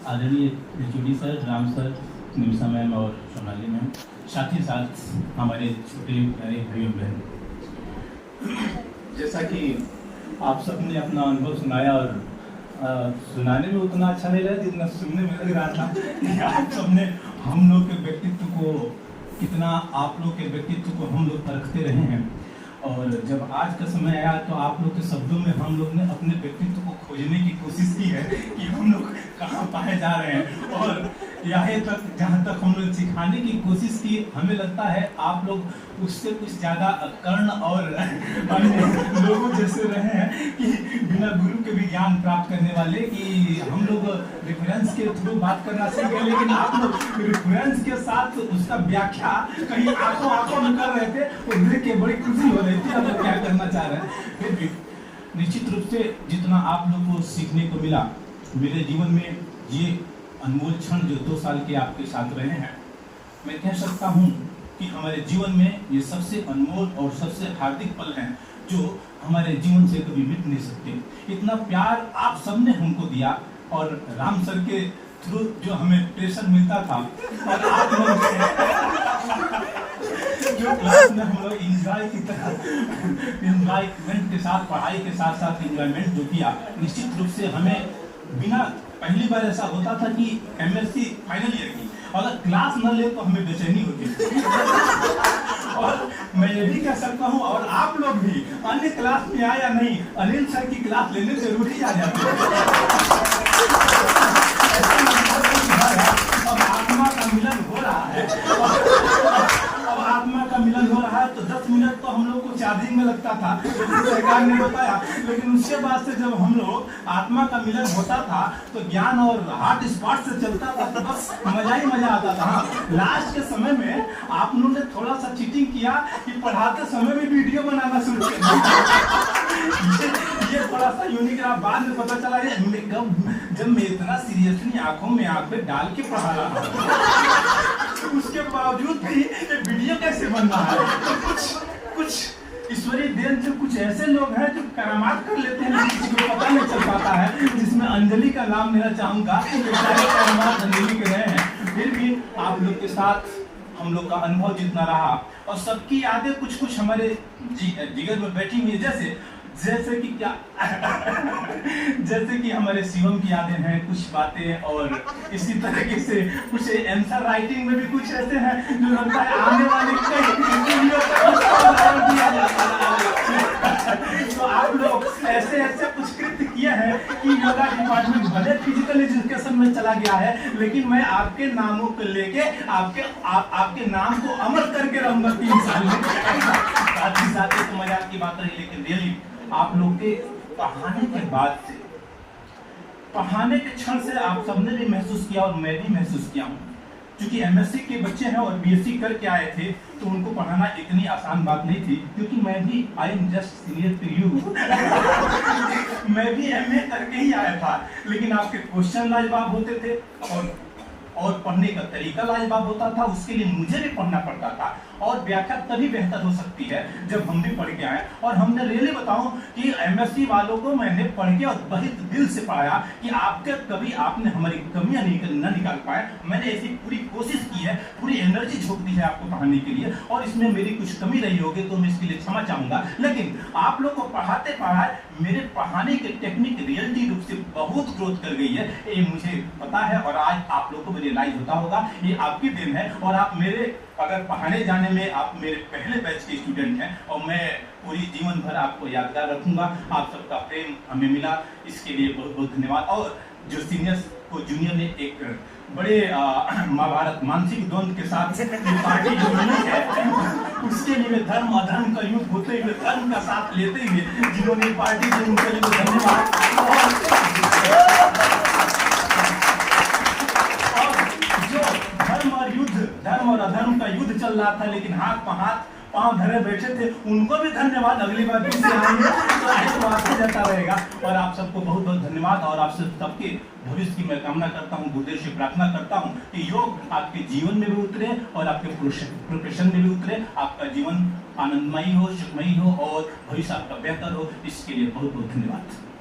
आदरणीय HOD sir, Ram sir, Nimisha ma'am और Sonali ma'am, साथ ही साथ हमारे छोटे प्यारे भाइयों बहन, जैसा कि आप सबने अपना अनुभव सुनाया और सुनाने में उतना अच्छा नहीं लगा जितना सुनने में लग रहा था कि आप सबने हम लोग के व्यक्तित्व को कितना, आप लोग के व्यक्तित्व को हम लोग परखते रहे हैं। और जब आज का समय आया तो आप लोग के शब्दों में हम लोग ने अपने व्यक्तित्व को खोजने की कोशिश की है कि हम लोग कहाँ पाए जा रहे हैं, और यहाँ तक जहाँ तक हम लोग सिखाने की कोशिश की, हमें लगता है आप लोग उससे कुछ ज़्यादा कर्ण और अन्य लोगों जैसे रहे हैं कि बिना गुरु के भी ज्ञान प्राप्त करने वाले, कि हम लोग रेफरेंस के थ्रू बात करना सीख गए, लेकिन आप लोग रेफरेंस के साथ उसका व्याख्या कहीं आंखों में कर रहे थे और देख के बड़ी खुशी हो रही थी। आप लोग क्या करना चाह रहे हैं, फिर भी निश्चित रूप से जितना आप लोग को सीखने को मिला, मेरे जीवन में ये अनमोल क्षण जो 2 साल के आपके साथ रहे हैं, मैं कह सकता हूँ कि हमारे जीवन में ये सबसे अनमोल और सबसे हार्दिक पल हैं जो हमारे जीवन से कभी मिट नहीं सकते। इतना प्यार आप सबने हमको दिया, और राम सर के थ्रू जो हमें प्रेशर मिलता था, और आप लोग जो क्लास में हम लोग इंजॉय की तरह इंजॉयमेंट के साथ, पढ़ाई के साथ साथ इंजॉयमेंट जो किया, निश्चित रूप से हमें बिना, पहली बार ऐसा होता था कि एमएससी फाइनल ईयर की अगर क्लास न ले तो हमें बेचैनी होती थी। और मैं ये भी कह सकता हूँ, और आप लोग भी अन्य क्लास में आए या नहीं, अनिल सर की क्लास लेने जरूर ही आ जाते हैं। अब आत्मा का मिलन हो रहा है, अब आत्मा का मिलन हो रहा है तो 10 मिनट तो हम लोग को चार्जिंग में लगता था, सरकार ने बताया, लेकिन उसके बाद से जब हम लोग आत्मा का मिलन होता था तो ज्ञान और हार्ट स्पॉट से चलता था, तो बस मजा ही मजा आता था। लास्ट के समय में आप लोगों ने थोड़ा सा चीटिंग किया कि पढ़ाते समय भी वीडियो बनाना शुरू कर दिया। ये थोड़ा सा यूनिक रहा, बाद में पता चला जब मैं इतना सीरियसली आंखों में आंखें डाल के पढ़ा रहा था, उसके बावजूद भी ये वीडियो कैसे बन रहा है। कुछ ईश्वरीय देन से कुछ ऐसे लोग हैं जो करामात कर लेते हैं, किसी को पता नहीं चल पाता है, जिसमें अंजलि का नाम लेना चाहूंगा। सारे करामात अंजलि के रहे हैं, फिर भी आप लोग के साथ हम लोग का अनुभव जितना रहा, और सबकी यादें कुछ हमारे जिगर में बैठी हुई है, जैसे कि क्या जैसे कि हमारे शिवम की यादें हैं, कुछ बातें, और इसी तरीके से कुछ आंसर राइटिंग में भी कुछ ऐसे हैं जो लगता है आने वाले तो आप लोग ऐसे कुछ कृत्य किए हैं कि योगा डिपार्टमेंट भले फिजिकल एजुकेशन में चला गया है, लेकिन मैं आपके नामों को लेके आपके नाम को अमर करके रहूंगा 3 साल में। साथ ही साथ एक मजाक की बात रही, लेकिन रियली आप लोग के पढ़ाने के बाद से, पढ़ाने के क्षण से आप सबने भी महसूस किया और मैं भी महसूस किया हूँ, क्योंकि एमएससी के बच्चे हैं और बीएससी करके आए थे, तो उनको पढ़ाना इतनी आसान बात नहीं थी, क्योंकि मैं भी I am just senior to you मैं भी एमए करके ही आया था, लेकिन आपके क्वेश्चन लाजवाब होते थे और पढ़ने का तरीका लाजवाब होता था। उसके लिए मुझे भी पढ़ना पड़ता था, और व्याख्या तभी बेहतर हो सकती है जब हम भी पढ़ के आए। और हमने रियली बताऊं कि एमएससी वालों को मैंने पढ़ के और बहुत दिल से पढ़ाया कि आपने हमारी कमियां न निकाल पाए। मैंने ऐसी पूरी कोशिश की है, पूरी एनर्जी झोंक दी है आपको पढ़ाने के लिए, और इसमें मेरी कुछ कमी रही होगी तो मैं इसके लिए क्षमा चाहूंगा। लेकिन आप लोग को पढ़ाते पढ़ाए मेरे पढ़ाने की टेक्निक रियलिटी रूप से बहुत ग्रोथ कर गई है, ये मुझे पता है, और आज आप लोग को रियलाइज होता होगा, ये आपकी देन है। और आप मेरे अगर पढ़ाने जाने में आप मेरे पहले बैच के स्टूडेंट हैं, और मैं पूरी जीवन भर आपको यादगार रखूंगा। आप सबका प्रेम हमें मिला, इसके लिए बहुत बहुत धन्यवाद। और जो सीनियर्स को जूनियर ने एक बड़े महाभारत मानसिक द्वंद के साथ पार्टी जो बनी है, उसके लिए धर्म अधर्म का युद्ध होते हुए धर्म का साथ लेते हुए जिन्होंने पार्टी की, उनके लिए धन्यवाद। धर्म और अधर्म का युद्ध चल रहा था, लेकिन हाथ पांव धरे बैठे थे उनको भी धन्यवाद, अगली बार फिर से आएंगे तो ऐसे वास्ते जाता रहेगा। और आप सबको बहुत बहुत धन्यवाद और आप सबके भविष्य की मैं कामना करता हूँ, गुरुदेव से प्रार्थना करता हूँ कि योग आपके जीवन में भी उतरे और आपके प्रोफेशन में भी उतरे, आपका जीवन आनंदमयी हो, सुखमयी हो और भविष्य आपका बेहतर हो। इसके लिए बहुत बहुत धन्यवाद।